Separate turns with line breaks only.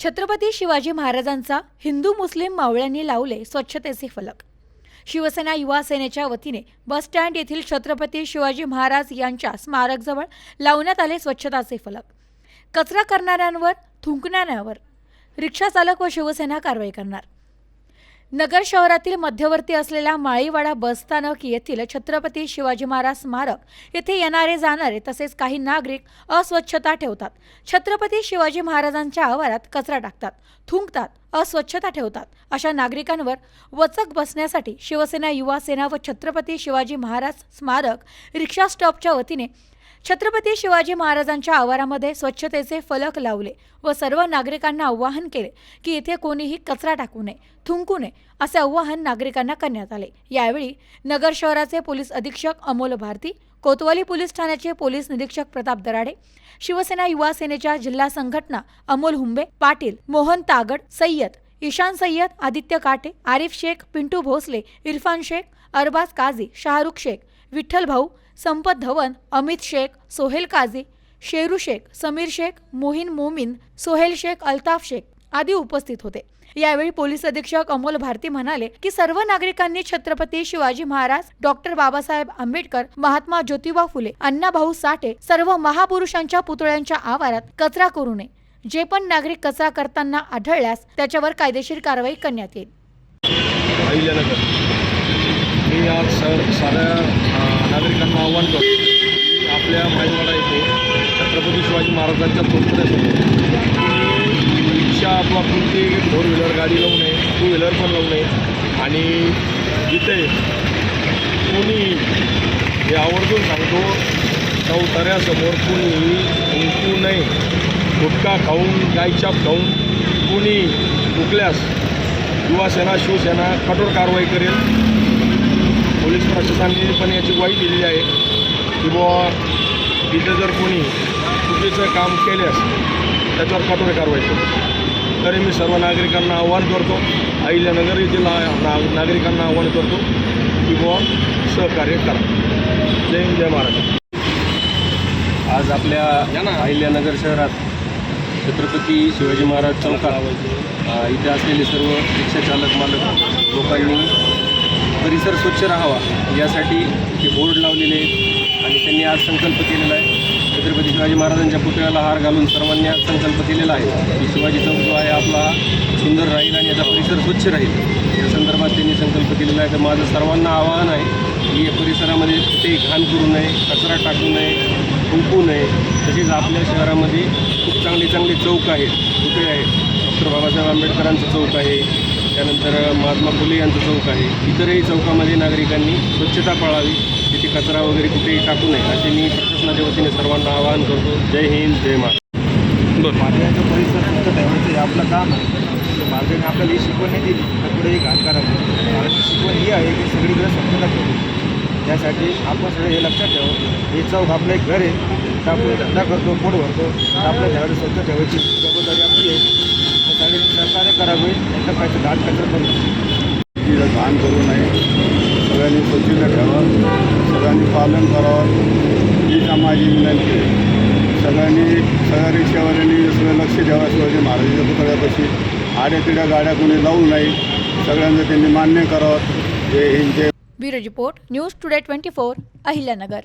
छत्रपती शिवाजी महाराजांचा हिंदू मुस्लिम मावळ्यांनी लावले स्वच्छतेचे फलक। शिवसेना युवा सेनेच्या वतीने बस स्टँड येथील छत्रपती शिवाजी महाराज यांच्या स्मारकजवळ लावण्यात आले स्वच्छताचे फलक। कचरा करणाऱ्यांवर, थुंकणाऱ्यांवर रिक्षा चालक व शिवसेना कारवाई करणार। नगर शहरातील मध्यवर्ती असलेल्या माळीवाडा बस स्थानक येथील छत्रपती शिवाजी महाराज स्मारक येथे येणारे जाणारे तसेच काही नागरिक अस्वच्छता ठेवतात। छत्रपती शिवाजी महाराजांच्या आवारात कचरा टाकतात, थुंकतात, अस्वच्छता ठेवतात। अशा नागरिकांवर वचक बसण्यासाठी शिवसेना युवा सेना व छत्रपती शिवाजी महाराज स्मारक रिक्षा स्टॉपच्या वतीने छत्रपती शिवाजी महाराजांच्या आवारामध्ये स्वच्छतेचे फलक लावले व सर्व नागरिकांना आवाहन केले की येथे कोणीही कचरा टाकू नये, थुंकू नये असे आवाहन नागरिकांना करण्यात आले। यावेळी नगर शहराचे पोलीस अधीक्षक अमोल भारती, कोतवाली पोलीस ठाण्याचे पोलीस निरीक्षक प्रताप दराडे, शिवसेना युवा सेनेच्या जिल्हा संघटना अमोल हुंबे, पाटील, मोहन तागड, सय्यद, ईशान सय्यद, आदित्य काटे, आरिफ शेख, पिंटू भोसले, इरफान शेख, अरबाज काझी, शाहरुख शेख, विठ्ठल भाऊ, संपत धवन, अमित शेख, सोहेल काझी, शेरू शेख, समीर शेख, मोहीन मोमीन, सोहेल शेख, अल्ताफ शेख आदी उपस्थित होते। यावेळी पोलीस अधीक्षक अमोल भारती म्हणाले की सर्व नागरिकांनी छत्रपती शिवाजी महाराज, डॉक्टर बाबासाहेब आंबेडकर, महात्मा ज्योतिबा फुले, अण्णाभाऊ साठे सर्व महापुरुषांच्या पुतळ्यांच्या आवारात कचरा करू नये। जे पण नागरिक कचरा करताना आढळल्यास त्याच्यावर कायदेशीर कारवाई करण्यात येईल।
मी आज साऱ्या नागरिकांना आव्हान करतो, आपल्या माळीवाडा येथे छत्रपती शिवाजी महाराजांच्या पुतळ्यासमोर रिक्षा आपला कोणती फोर व्हीलर गाडी लावू नये, टू व्हीलर पण लावू नये आणि जिथे कोणी हे आवर्जून सांगतो चौताऱ्यासमोर कोणीही थुंकू नये। गुटखा खाऊन, गायछाप खाऊन कोणी थुंकल्यास युवा सेना शिवसेना कठोर कारवाई करेल। पोलीस प्रशासनाने पण याची ग्वाही दिलेली आहे की बुवा तिथे जर कोणी चुकीचं काम केल्यास त्याच्यावर कठोर कारवाई करू। तरी मी सर्व नागरिकांना आवाहन करतो, अहिल्यानगर येथील नागरिकांना आवाहन करतो की बुवा सहकार्य करा। जय हिंद, जय महाराष्ट्र।
आज आपल्या अहिल्यानगर शहरात छत्रपती शिवाजी महाराज चौकात इथे असलेले सर्व रिक्षा चालक मालक लोकांनी परिसर स्वच्छ राहावा यासाठी हे बोर्ड लावलेले आहेत आणि त्यांनी आज संकल्प केलेला आहे। छत्रपती शिवाजी महाराजांच्या पुतळ्याला हार घालून सर्वांनी आज संकल्प केलेला आहे की शिवाजी चौक जो आहे आपला सुंदर राहील आणि याचा परिसर स्वच्छ राहील। या संदर्भात त्यांनी संकल्प केलेला आहे। तर माझं सर्वांना आवाहन आहे की या परिसरामध्ये कुठेही घाण करू नये, कचरा टाकू नये, थुंकू नये। तसेच आपल्या शहरामध्ये खूप चांगले चौक आहेत, पुतळे आहेत। डॉक्टर बाबासाहेब आंबेडकरांचं चौक आहे, त्यानंतर महात्मा फुले यांचं चौक आहे। इतरही चौकामध्ये नागरिकांनी स्वच्छता पाळावी, तिथे कचरा वगैरे कुठेही टाकू नये असे मी प्रशासनाच्या वतीने सर्वांना आवाहन करतो। जय हिंद, जय महाराष्ट्र।
महाराजांचा परिसर स्वच्छ ठेवायचं हे आपलं काम आहे। महाराजांनी आपल्याला ही शिकवण नाही दिली तर पुढे घाण करावी। महाराजांची शिकवण ही आहे की सगळीकडे स्वच्छता ठेवली। त्यासाठी आपण सगळे हे लक्षात ठेवावं, हे चौक आपलं एक घर आहे, तर आपण धंदा करतो, पोट भरतो, तर आपल्या घराला स्वच्छ ठेवायची जबाबदारी आपली आहे। सगळ्यांनी सहकार्य करावे, एकदा पाहिजे घाण कचरा करू नये,
घाण करू नये, सगळ्यांनी स्वच्छता ठेवावं, सगळ्यांनी पालन करावं ही माझी विनंती आहे। सगळ्या रिक्षावाल्यांनी सगळं लक्ष द्यावं, शिवाजी महाराजांच्या पुतळ्यापाशी आड्यातिड्या गाड्या कोणी लावू नये, सगळ्यांचं त्यांनी मान्य करावं। Jai Hind, Jai.
Bureau report, news today 24, Ahilyanagar.